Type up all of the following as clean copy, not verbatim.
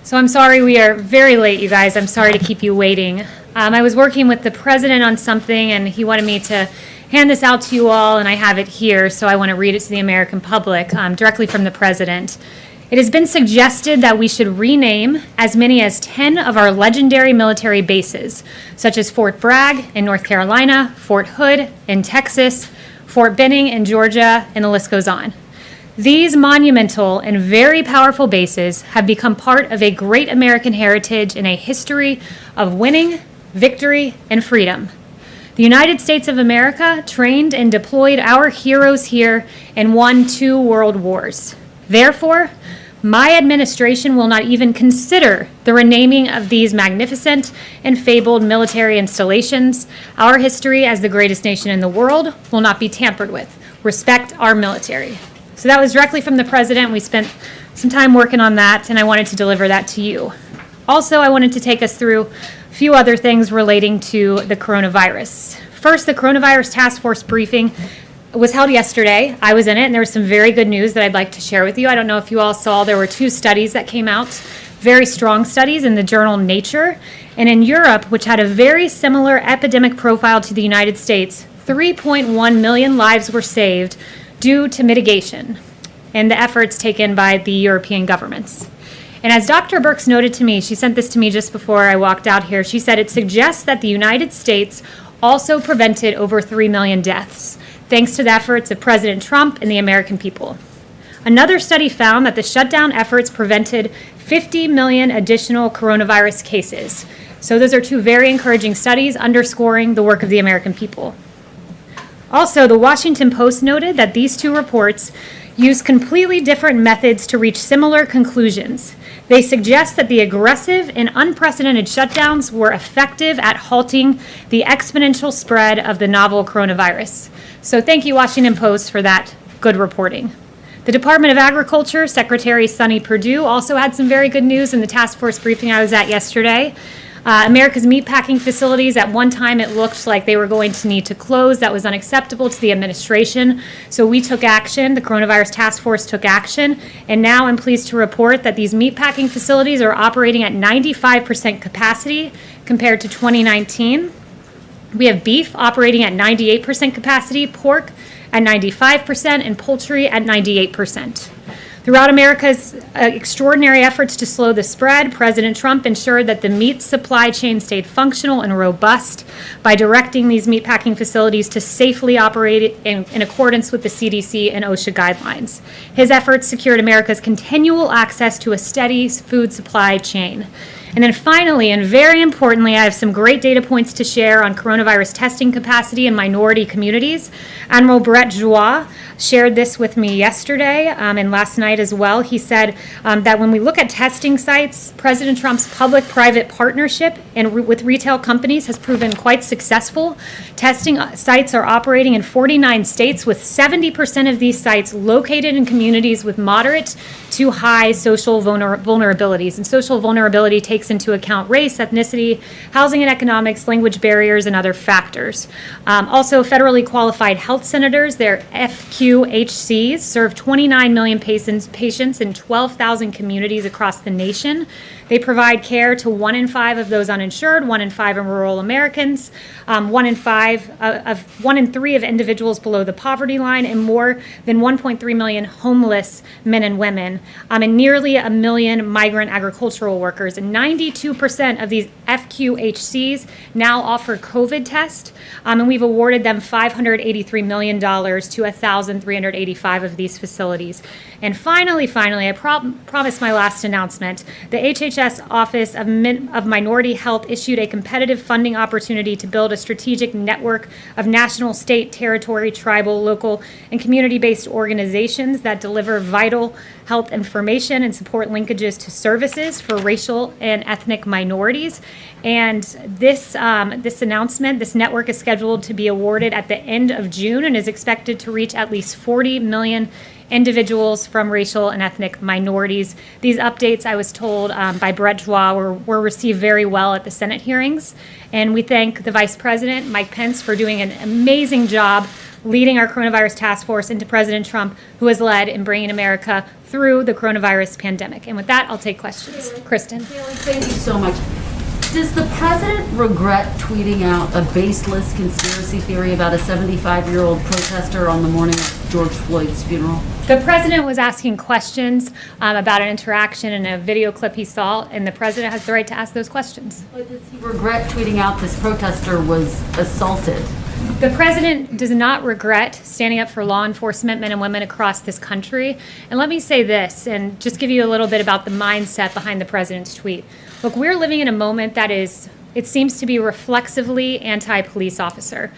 So I'm sorry we are very late, you guys. I'm sorry to keep you waiting. I was working with the president on something, and he wanted me to hand this out to you all, and I have it here, so I want to read it to the American public directly from the president. It has been suggested that we should rename as many as 10 of our legendary military bases, such as Fort Bragg in North Carolina, Fort Hood in Texas, Fort Benning in Georgia, and the list goes on. These monumental and very powerful bases have become part of a great American heritage and a history of winning, victory, and freedom. The United States of America trained and deployed our heroes here and won 2 world wars. Therefore, my administration will not even consider the renaming of these magnificent and fabled military installations. Our history as the greatest nation in the world will not be tampered with. Respect our military. So that was directly from the president. We spent some time working on that, and I wanted to deliver that to you. Also, I wanted to take us through a few other things relating to the coronavirus. First, the coronavirus task force briefing was held yesterday. I was in it, and there was some very good news that I'd like to share with you. I don't know if you all saw, there were 2 studies that came out, very strong studies in the journal Nature. And in Europe, which had a very similar epidemic profile to the United States, 3.1 million lives were saved due to mitigation and the efforts taken by the European governments. And as Dr. Birx noted to me, she sent this to me just before I walked out here, she said it suggests that the United States also prevented over 3 million deaths, thanks to the efforts of President Trump and the American people. Another study found that the shutdown efforts prevented 50 million additional coronavirus cases. So those are 2 very encouraging studies underscoring the work of the American people. Also, the Washington Post noted that these 2 reports use completely different methods to reach similar conclusions. They suggest that the aggressive and unprecedented shutdowns were effective at halting the exponential spread of the novel coronavirus. So thank you, Washington Post, for that good reporting. The Department of Agriculture, Secretary Sonny Perdue, also had some very good news in the task force briefing I was at yesterday. America's meatpacking facilities, at one time it looked like they were going to need to close. That was unacceptable to the administration. So we took action. The coronavirus task force took action. And now I'm pleased to report that these meatpacking facilities are operating at 95% capacity compared to 2019. We have beef operating at 98% capacity, pork at 95%, and poultry at 98%. Throughout America's extraordinary efforts to slow the spread, President Trump ensured that the meat supply chain stayed functional and robust by directing these meatpacking facilities to safely operate in accordance with the CDC and OSHA guidelines. His efforts secured America's continual access to a steady food supply chain. And then finally, and very importantly, I have some great data points to share on coronavirus testing capacity in minority communities. Admiral Brett Joie shared this with me yesterday and last night as well. He said that when we look at testing sites, President Trump's public-private partnership with retail companies has proven quite successful. Testing sites are operating in 49 states, with 70% of these sites located in communities with moderate to high social vulnerabilities. And social vulnerability takes into account race, ethnicity, housing and economics, language barriers, and other factors. Also, federally qualified health centers, their FQHCs, serve 29 million patients in 12,000 communities across the nation. They provide care to 1 in 5 of those uninsured, 1 in 5 of rural Americans, 1 in 3 of individuals below the poverty line, and more than 1.3 million homeless men and women, and nearly 1 million migrant agricultural workers. And 92% of these FQHCs now offer COVID tests, and we've awarded them $583 million to 1,385 of these facilities. And finally, I promised my last announcement. The HHS Office of Minority Health issued a competitive funding opportunity to build a strategic network of national, state, territory, tribal, local, and community-based organizations that deliver vital health information and support linkages to services for racial and ethnic minorities. And this announcement, this network is scheduled to be awarded at the end of June and is expected to reach at least 40 million individuals from racial and ethnic minorities. These updates, I was told by Brett Joie, were received very well at the Senate hearings. And we thank the Vice President, Mike Pence, for doing an amazing job leading our coronavirus task force, and to President Trump, who has led in bringing America through the coronavirus pandemic. And with that, I'll take questions. Kristen. Haley, thank you so much. Does the president regret tweeting out a baseless conspiracy theory about a 75-year-old protester on the morning of George Floyd's funeral? The president was asking questions about an interaction in a video clip he saw, and the president has the right to ask those questions. But does he regret tweeting out this protester was assaulted? The president does not regret standing up for law enforcement men and women across this country. And let me say this, and just give you a little bit about the mindset behind the president's tweet. Look, we're living in a moment that is, it seems to be reflexively anti-police officer.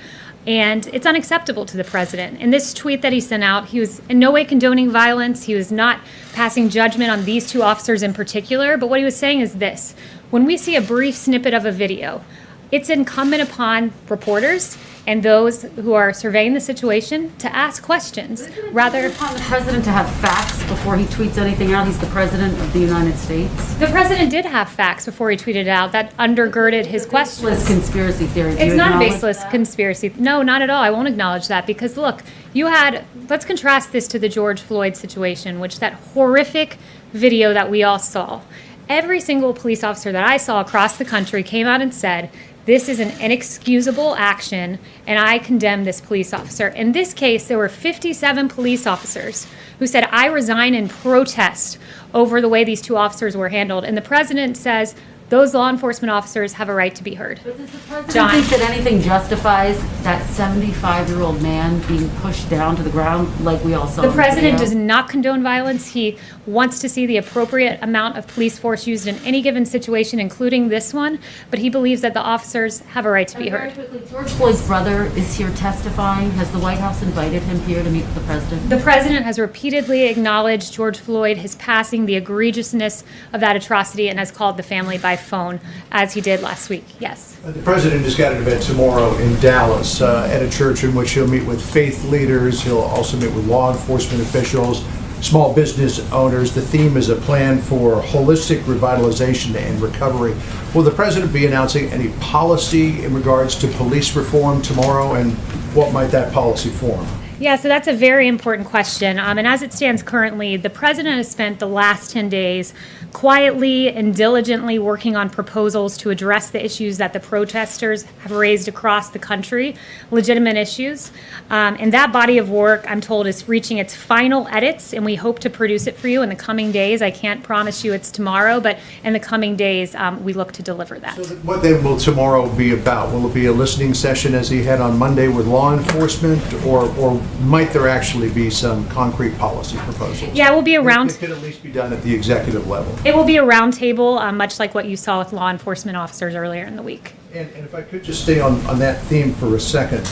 And it's unacceptable to the president. In this tweet that he sent out, he was in no way condoning violence. He was not passing judgment on these two officers in particular. But what he was saying is this: when we see a brief snippet of a video, it's incumbent upon reporters and those who are surveying the situation to ask questions. Rather, upon the president to have facts before he tweets anything out. He's the president of the United States. the president did have facts before he tweeted it out that undergirded his questions. Baseless conspiracy theory. Do It's you not a acknowledge baseless that? conspiracy. No, not at all. I won't acknowledge that because look, let's contrast this to the George Floyd situation, which that horrific video that we all saw. Every single police officer that I saw across the country came out and said, this is an inexcusable action, and I condemn this police officer. In this case, there were 57 police officers who said, I resign in protest over the way these two officers were handled. And the president says, those law enforcement officers have a right to be heard. But does the president John. think that anything justifies that 75-year-old man being pushed down to the ground like we all saw? The president does not condone violence. He wants to see the appropriate amount of police force used in any given situation, including this one, but he believes that the officers have a right to be heard. Very quickly, George Floyd's brother is here testifying. Has the White House invited him here to meet with the president? The president has repeatedly acknowledged George Floyd, his passing, the egregiousness of that atrocity, and has called the family by phone, as he did last week. Yes. The president has got an event tomorrow in Dallas at a church in which he'll meet with faith leaders. He'll also meet with law enforcement officials, small business owners. The theme is a plan for holistic revitalization and recovery. Will the president be announcing any policy in regards to police reform tomorrow, and what might that policy form? Yeah, so that's a very important question. And as it stands currently, the president has spent the last 10 days quietly and diligently working on proposals to address the issues that the protesters have raised across the country, legitimate issues. And that body of work, I'm told, is reaching its final edits, and we hope to produce it for you in the coming days. I can't promise you it's tomorrow, but in the coming days, we look to deliver that. So what then will tomorrow be about? Will it be a listening session as he had on Monday with law enforcement, or might there actually be some concrete policy proposals? Yeah, it will be a round. It could at least be done at the executive level. It will be a roundtable, much like what you saw with law enforcement officers earlier in the week. And if I could just stay on that theme for a second,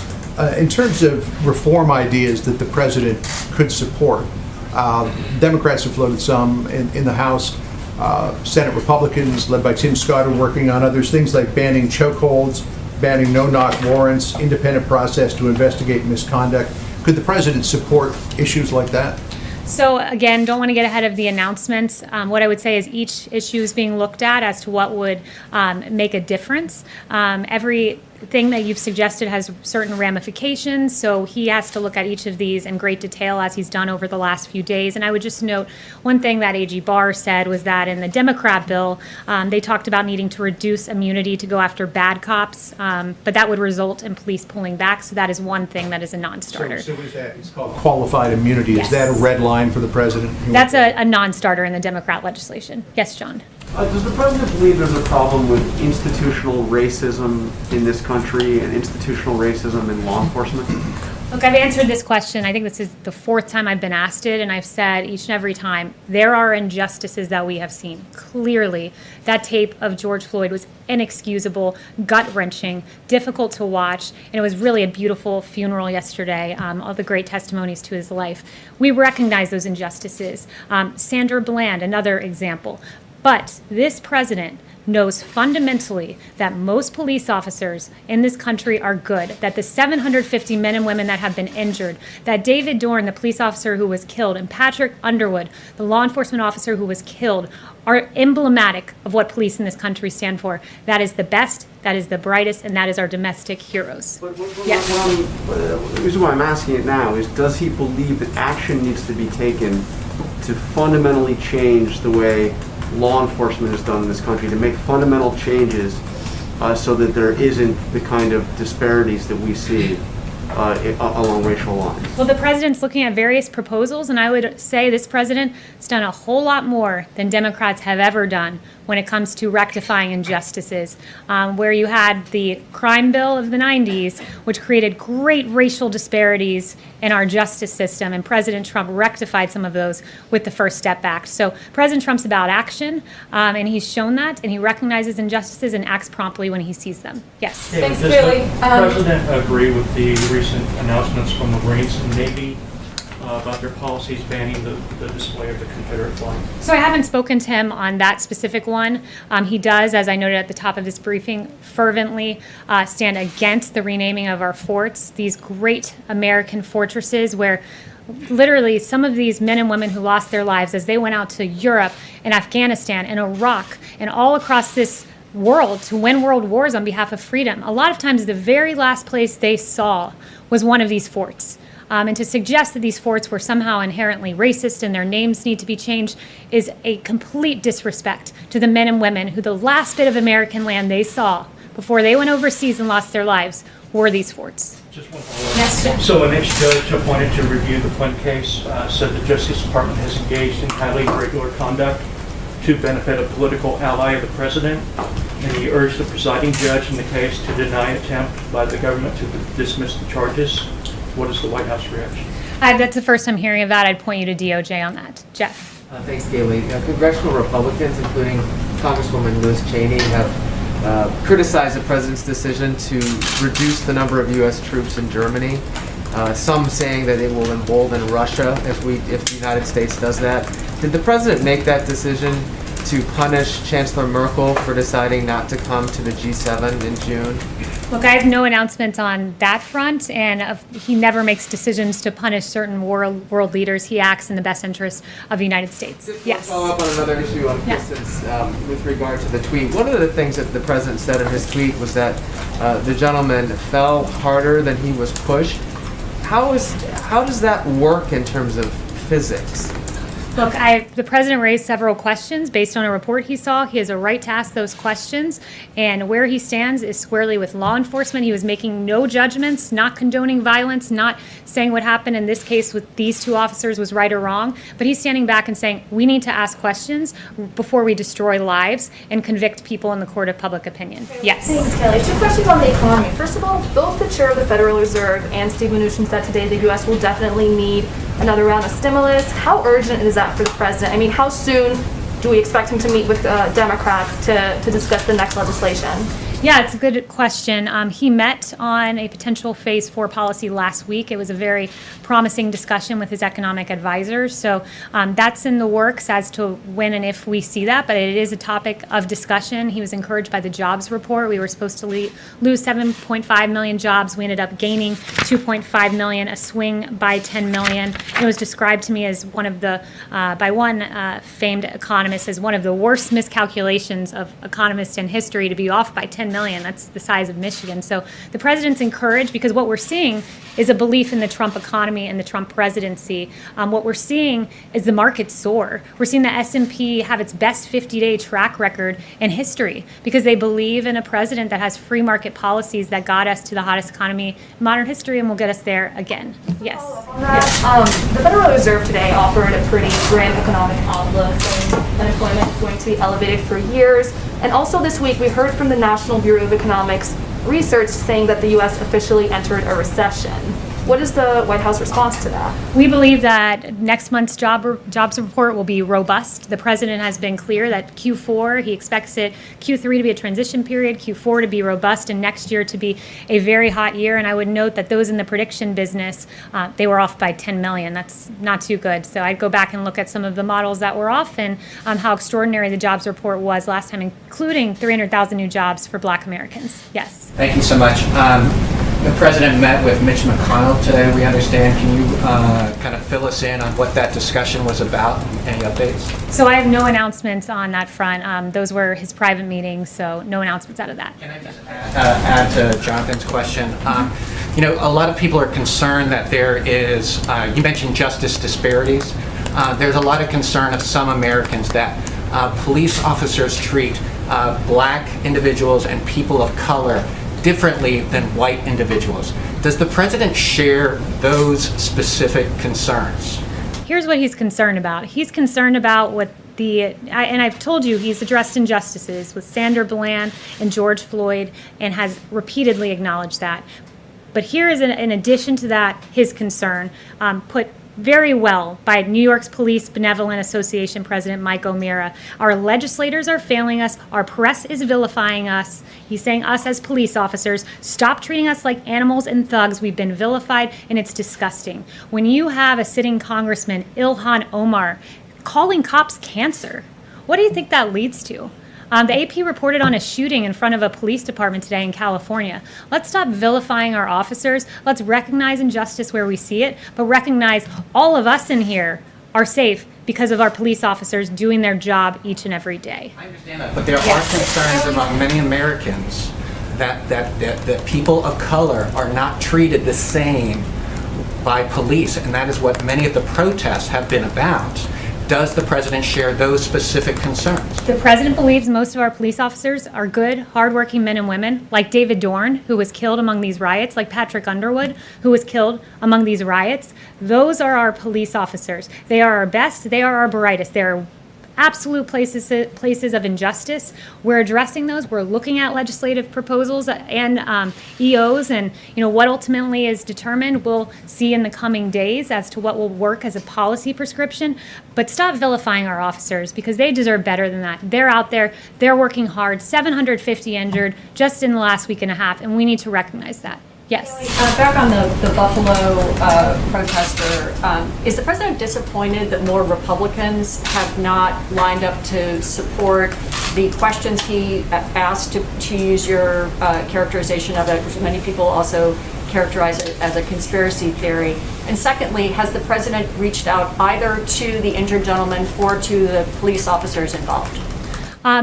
in terms of reform ideas that the president could support, Democrats have floated some in the House. Senate Republicans, led by Tim Scott, are working on others, things like banning chokeholds, banning no-knock warrants, independent process to investigate misconduct. Could the president support issues like that? So again, don't want to get ahead of the announcements. What I would say is each issue is being looked at as to what would make a difference. Everything that you've suggested has certain ramifications, so he has to look at each of these in great detail as he's done over the last few days. And I would just note one thing that AG Barr said was that in the Democrat bill, they talked about needing to reduce immunity to go after bad cops, but that would result in police pulling back. So that is one thing that is a non-starter. So what is that? It's called qualified immunity. Yes. Is that a red line for the president? That's a non-starter in the Democrat legislation. Yes, John. Does the president believe there's a problem with institutional racism in this country and institutional racism in law enforcement? Look, I've answered this question. I think this is the fourth time I've been asked it, and I've said each and every time, there are injustices that we have seen. Clearly, that tape of George Floyd was inexcusable, gut-wrenching, difficult to watch, and it was really a beautiful funeral yesterday, all the great testimonies to his life. We recognize those injustices. Sandra Bland, another example. But this president knows fundamentally that most police officers in this country are good, that the 750 men and women that have been injured, that David Dorn, the police officer who was killed, and Patrick Underwood, the law enforcement officer who was killed, are emblematic of what police in this country stand for. That is the best, that is the brightest, and that is our domestic heroes. Yes. The reason why I'm asking it now is, does he believe that action needs to be taken to fundamentally change the way law enforcement is done in this country, to make fundamental changes so that there isn't the kind of disparities that we see along racial lines. Well, the president's looking at various proposals, and I would say this president has done a whole lot more than Democrats have ever done when it comes to rectifying injustices. Where you had the crime bill of the 90s, which created great racial disparities in our justice system, and President Trump rectified some of those with the First Step Act. So President Trump's about action, and he's shown that, and he recognizes injustices and acts promptly when he sees them. Yes. Yeah, Thanks, does Bailey. the president agree with the recent announcements from the Marines and Navy about their policies banning the display of the Confederate flag? So I haven't spoken to him on that specific one. He does, as I noted at the top of this briefing, fervently stand against the renaming of our forts, these great American fortresses where literally some of these men and women who lost their lives as they went out to Europe and Afghanistan and Iraq and all across this world to win world wars on behalf of freedom. A lot of times the very last place they saw was one of these forts. And to suggest that these forts were somehow inherently racist and their names need to be changed is a complete disrespect to the men and women who the last bit of American land they saw before they went overseas and lost their lives were these forts. Just one follow-up. Yes, Jeff. So an ex-judge appointed to review the Flynn case said the Justice Department has engaged in highly irregular conduct to benefit a political ally of the president, and he urged the presiding judge in the case to deny attempt by the government to dismiss the charges. What is the White House reaction? That's the first I'm hearing of that. I'd point you to DOJ on that. Jeff. Thanks, Gailey. Congressional Republicans, including Congresswoman Liz Cheney, have criticized the president's decision to reduce the number of U.S. troops in Germany. Some saying that it will embolden Russia if the United States does that. Did the president make that decision to punish Chancellor Merkel for deciding not to come to the G7 in June? Look, I have no announcements on that front, and he never makes decisions to punish certain world leaders. He acts in the best interest of the United States. Just Yes. to follow up on another issue on Yeah. distance with regard to the tweet. One of the things that the president said in his tweet was that the gentleman fell harder than he was pushed. How does that work in terms of physics? Look, the president raised several questions based on a report he saw. He has a right to ask those questions, and where he stands is squarely with law enforcement. He was making no judgments, not condoning violence, not saying what happened in this case with these two officers was right or wrong, but he's standing back and saying we need to ask questions before we destroy lives and convict people in the court of public opinion. Yes. Thanks, Kelly. Two questions on the economy. First of all, both the chair of the Federal Reserve and Steve Mnuchin said today the U.S. will definitely need another round of stimulus. How urgent is that for the president? I mean, how soon do we expect him to meet with Democrats to discuss the next legislation? Yeah, it's a good question. He met on a potential Phase 4 policy last week. It was a very promising discussion with his economic advisors. So that's in the works as to when and if we see that, but it is a topic of discussion. He was encouraged by the jobs report. We were supposed to lose 7.5 million jobs. We ended up gaining 2.5 million, a swing by 10 million. It was described to me as one of the, by one famed economist, as one of the worst miscalculations of economists in history to be off by 10 million. That's the size of Michigan. So the president's encouraged because what we're seeing is a belief in the Trump economy and the Trump presidency. What we're seeing is the market soar. We're seeing the S&P have its best 50-day track record in history because they believe in a president that has free market policies that got us to the hottest economy in modern history and will get us there again. Yes. The Federal Reserve today offered a pretty grim economic outlook, saying unemployment is going to be elevated for years. And also this week, we heard from the National Bureau of Economics research saying that the U.S. officially entered a recession. What is the White House response to that? We believe that next month's jobs report will be robust. The president has been clear that Q4, he expects Q3 to be a transition period, Q4 to be robust, and next year to be a very hot year. And I would note that those in the prediction business, they were off by 10 million. That's not too good. So I'd go back and look at some of the models that were off and how extraordinary the jobs report was last time, including 300,000 new jobs for Black Americans. Yes. Thank you so much. The president met with Mitch McConnell today, we understand. Can you kind of fill us in on what that discussion was about? Any updates? So I have no announcements on that front. Those were his private meetings, so no announcements out of that. Can I just add to Jonathan's question? You know, a lot of people are concerned that there is, you mentioned justice disparities. there's a lot of concern of some Americans that police officers treat black individuals and people of color differently than white individuals. Does the president share those specific concerns? Here's what he's concerned about. He's concerned about what and I've told you he's addressed injustices with Sandra Bland and George Floyd and has repeatedly acknowledged that. But here is, in addition to that, his concern, put very well by New York's Police Benevolent Association President Mike O'Meara. Our legislators are failing us. Our press is vilifying us. He's saying us as police officers, stop treating us like animals and thugs. We've been vilified, and it's disgusting. When you have a sitting Congressman, Ilhan Omar, calling cops cancer, what do you think that leads to? The AP reported on a shooting in front of a police department today in California. Let's stop vilifying our officers. Let's recognize injustice where we see it, but recognize all of us in here are safe because of our police officers doing their job each and every day. I understand that, but there are concerns among many Americans that people of color are not treated the same by police, and that is what many of the protests have been about. Does the president share those specific concerns? The president believes most of our police officers are good, hardworking men and women, like David Dorn, who was killed among these riots, like Patrick Underwood, who was killed among these riots. Those are our police officers. They are our best. They are our brightest. They're absolute places of injustice. We're addressing those. We're looking at legislative proposals and EOs, and what ultimately is determined, we'll see in the coming days as to what will work as a policy prescription. But stop vilifying our officers, because they deserve better than that. They're out there. They're working hard. 750 injured just in the last week and a half, and we need to recognize that. Yes. Back on the Buffalo protester, is the president disappointed that more Republicans have not lined up to support the questions he asked, to use your characterization of it, which many people also characterize it as a conspiracy theory? And secondly, has the president reached out either to the injured gentleman or to the police officers involved?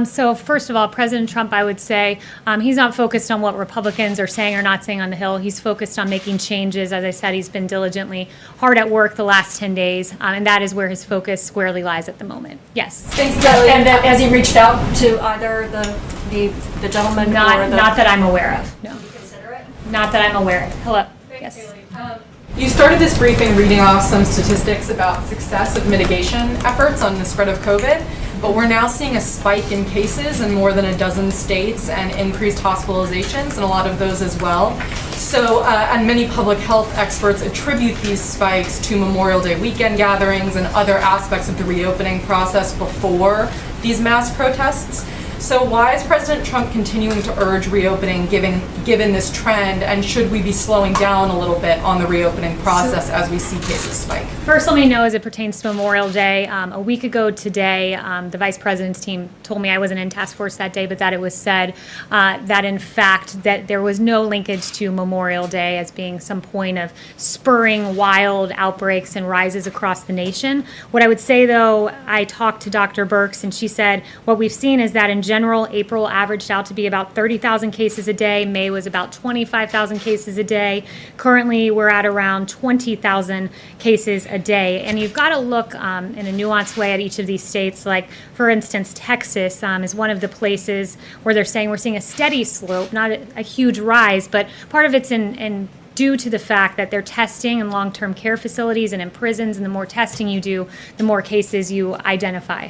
So first of all, President Trump, I would say, he's not focused on what Republicans are saying or not saying on the Hill. He's focused on making changes. As I said, he's been diligently hard at work the last 10 days, and that is where his focus squarely lies at the moment. Yes. Thanks, Kelly. And has he reached out to either the gentleman or the... Not that I'm aware of, no. Did you consider it? Not that I'm aware of. Hello. Yes. You started this briefing reading off some statistics about success of mitigation efforts on the spread of COVID, but we're now seeing a spike in cases in more than a dozen states and increased hospitalizations in a lot of those as well. So, and many public health experts attribute these spikes to Memorial Day weekend gatherings and other aspects of the reopening process before these mass protests. So why is President Trump continuing to urge reopening given this trend, and should we be slowing down a little bit on the reopening process as we see cases spike? First, let me know as it pertains to Memorial Day. A week ago today, the vice president's team told me, I wasn't in task force that day, but that it was said that in fact that there was no linkage to Memorial Day as being some point of spurring wild outbreaks and rises across the nation. What I would say though, I talked to Dr. Birx and she said what we've seen is that in general, April averaged out to be about 30,000 cases a day. May was about 25,000 cases a day. Currently, we're at around 20,000 cases a day. And you've got to look in a nuanced way at each of these states. Like, for instance, Texas is one of the places where they're saying we're seeing a steady slope, not a huge rise, but part of it's in due to the fact that they're testing in long-term care facilities and in prisons, and the more testing you do, the more cases you identify.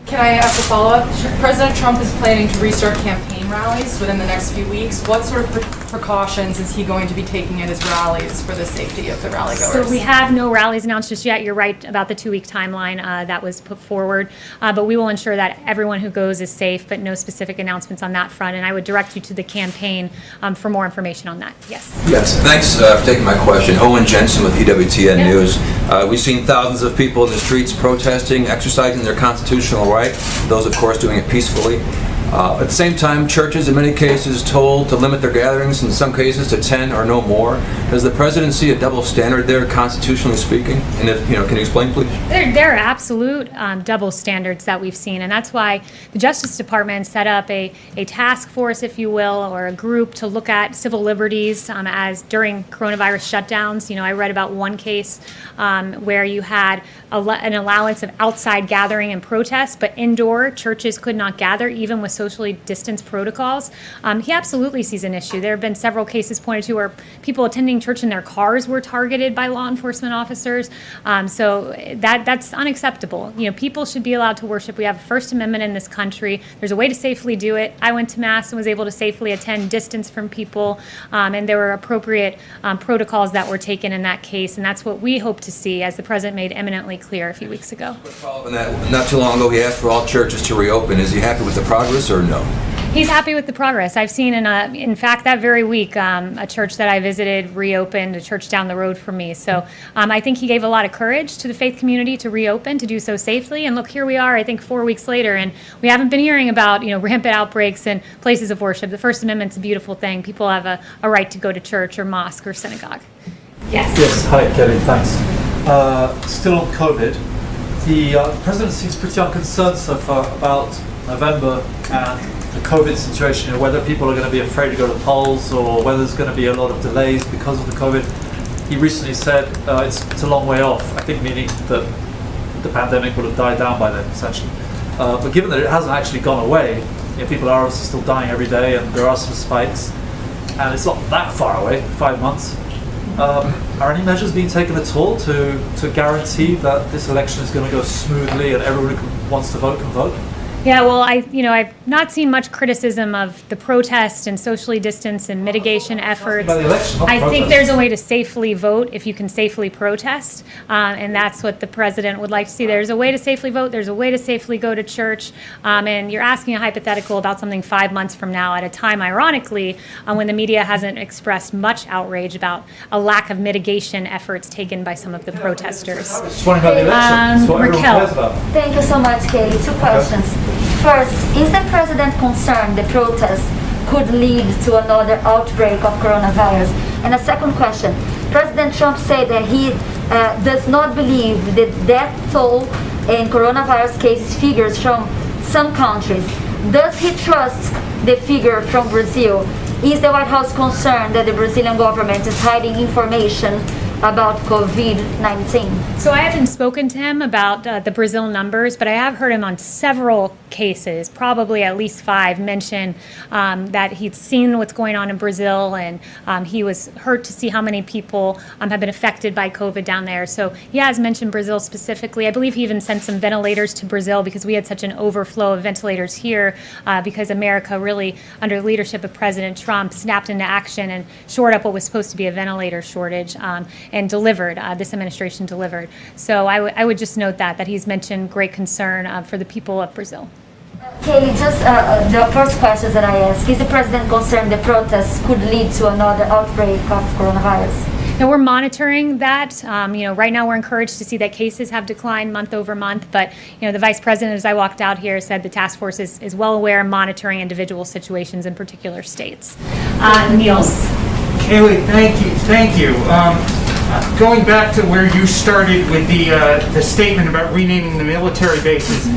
Can I ask a follow-up? President Trump is planning to restart campaign rallies within the next few weeks. What sort of precautions is he going to be taking at his rallies for the safety of the rallygoers? So we have no rallies announced just yet. You're right about the 2-week timeline that was put forward. But we will ensure that everyone who goes is safe, but no specific announcements on that front. And I would direct you to the campaign for more information on that. Yes. Yes, thanks for taking my question. Owen Jensen with EWTN News. We've seen thousands of people in the streets protesting, exercising their constitutional right. Those, of course, doing it peacefully. At the same time, churches in many cases told to limit their gatherings, in some cases to 10 or no more. Does the president see a double standard there, constitutionally speaking? And if, can you explain, please? There are absolute double standards that we've seen, and that's why the Justice Department set up a task force, if you will, or a group to look at civil liberties as during coronavirus shutdowns. I read about one case where you had an allowance of outside gathering and protest, but indoor churches could not gather, even with socially distanced protocols. He absolutely sees an issue. There have been several cases pointed to where people attending church in their cars were targeted by law enforcement officers. So that's unacceptable. People should be allowed to worship. We have a First Amendment in this country. There's a way to safely do it. I went to Mass and was able to safely attend, distance from people, and there were appropriate protocols that were taken in that case, and that's what we hope to see, as the President made eminently clear a few weeks ago. Follow-up on that. Not too long ago, he asked for all churches to reopen. Is he happy with the progress or no? He's happy with the progress. I've seen, in fact, that very week, a church that I visited reopened, a church down the road from me. So I think he gave a lot of courage to the faith community to reopen, to do so safely. And look, here we are, I think 4 weeks later, and we haven't been hearing about, rampant outbreaks in places of worship. The First Amendment's a beautiful thing. People have a right to go to church or mosque or synagogue. Yes. Yes, hi, Kelly, thanks. Still on COVID, the President seems pretty unconcerned so far about November and the COVID situation, whether people are going to be afraid to go to the polls or whether there's going to be a lot of delays because of the COVID. He recently said it's a long way off, I think meaning that the pandemic would have died down by then, essentially. But given that it hasn't actually gone away, people are obviously still dying every day and there are some spikes, and it's not that far away, 5 months. Are any measures being taken at all to guarantee that this election is going to go smoothly and everyone who wants to vote can vote? Yeah, well, I've not seen much criticism of the protest and socially distanced and mitigation efforts. About the election, not I think protest. there's a way to safely vote if you can safely protest, and that's what the president would like to see. There's a way to safely vote. There's a way to safely go to church, and you're asking a hypothetical about something 5 months from now at a time, ironically, when the media hasn't expressed much outrage about a lack of mitigation efforts taken by some of the protesters. Just wondering about the election. That's what everyone Raquel. cares about. Thank you so much, Katie. Two questions. First, is the president concerned the protest could lead to another outbreak of coronavirus? And a second question, President Trump said that he does not believe the death toll in coronavirus cases figures from some countries. Does he trust the figure from Brazil? Is the White House concerned that the Brazilian government is hiding information about COVID-19? So I haven't spoken to him about the Brazil numbers, but I have heard him on several cases, probably at least 5, mention that he'd seen what's going on in Brazil, and he was hurt to see how many people have been affected by COVID down there. So he has mentioned Brazil specifically. I believe he even sent some ventilators to Brazil because we had such an overflow of ventilators here because America really, under the leadership of President Trump, snapped into action and shored up what was supposed to be a ventilator shortage. And delivered, this administration delivered. So I would just note that he's mentioned great concern for the people of Brazil. Katie, just the first question that I asked, is the president concerned the protests could lead to another outbreak of coronavirus? Now we're monitoring that. Right now we're encouraged to see that cases have declined month over month, but the vice president, as I walked out here, said the task force is well aware of monitoring individual situations in particular states. Niels. Kaylee, thank you. Going back to where you started with the statement about renaming the military bases,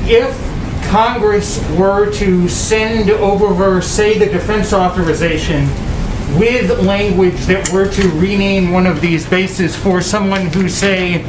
if Congress were to send over, say, the defense authorization with language that were to rename one of these bases for someone who, say,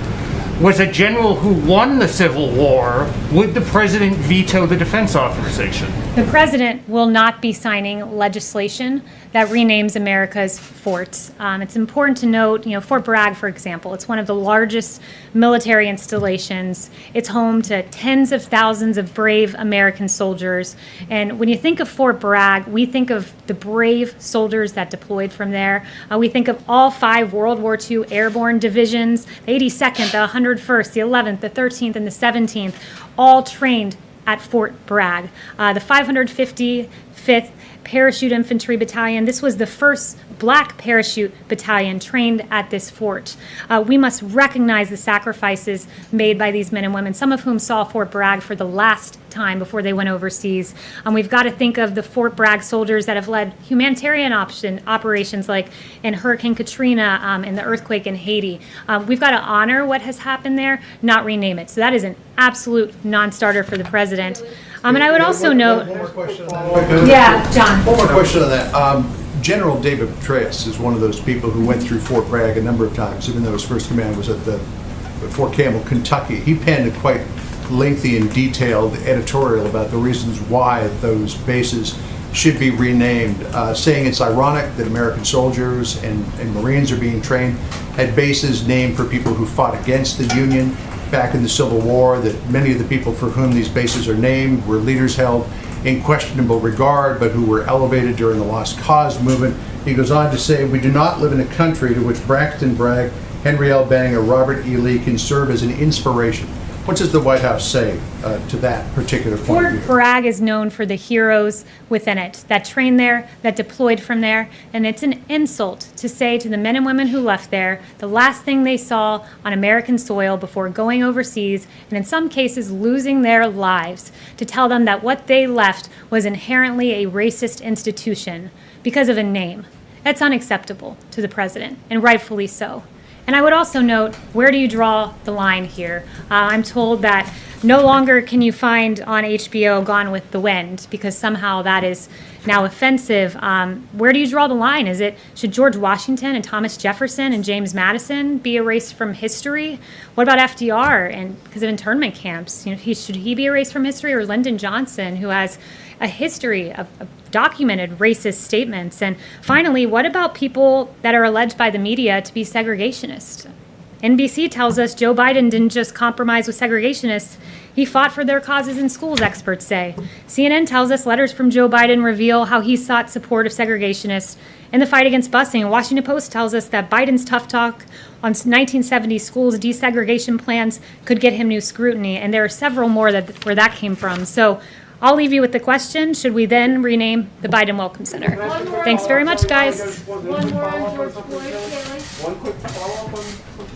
was a general who won the Civil War, would the president veto the defense authorization? The president will not be signing legislation that renames America's forts. It's important to note, Fort Bragg, for example, it's one of the largest military installations. It's home to tens of thousands of brave American soldiers. And when you think of Fort Bragg, we think of the brave soldiers that deployed from there. We think of all 5 World War II airborne divisions, the 82nd, the 101st, the 11th, the 13th, and the 17th, all trained at Fort Bragg. The 555th Parachute Infantry Battalion. This was the first black parachute battalion trained at this fort. We must recognize the sacrifices made by these men and women, some of whom saw Fort Bragg for the last time before they went overseas. We've got to think of the Fort Bragg soldiers that have led humanitarian operations like in Hurricane Katrina and the earthquake in Haiti. We've got to honor what has happened there, not rename it. So that is an absolute non-starter for the president. And I would also note... One more question on that. Yeah, John. One more question on that. General David Petraeus is one of those people who went through Fort Bragg a number of times, even though his first command was at Fort Campbell, Kentucky. He penned a quite lengthy and detailed editorial about the reasons why those bases should be renamed, saying it's ironic that American soldiers and Marines are being trained at bases named for people who fought against the Union back in the Civil War, that many of the people for whom these bases are named were leaders held in questionable regard, but who were elevated during the Lost Cause movement. He goes on to say, we do not live in a country to which Braxton Bragg, Henry L. Bang, or Robert E. Lee can serve as an inspiration. What does the White House say to that particular point of view? Fort Bragg is known for the heroes within it that trained there, that deployed from there, and it's an insult to say to the men and women who left there the last thing they saw on American soil before going overseas, and in some cases losing their lives, to tell them that what they left was inherently a racist institution because of a name. That's unacceptable to the president, and rightfully so. And I would also note, where do you draw the line here? I'm told that no longer can you find on HBO Gone with the Wind because somehow that is now offensive. Where do you draw the line? Should George Washington and Thomas Jefferson and James Madison be erased from history? What about FDR and because of internment camps? Should he be erased from history, or Lyndon Johnson, who has a history of documented racist statements? And finally, what about people that are alleged by the media to be segregationists? NBC tells us Joe Biden didn't just compromise with segregationists, he fought for their causes in schools, experts say. CNN tells us letters from Joe Biden reveal how he sought support of segregationists in the fight against busing. And Washington Post tells us that Biden's tough talk on 1970s schools desegregation plans could get him new scrutiny. And there are several more where that came from. So I'll leave you with the question, should we then rename the Biden Welcome Center? Thanks very much, guys. One quick follow-up on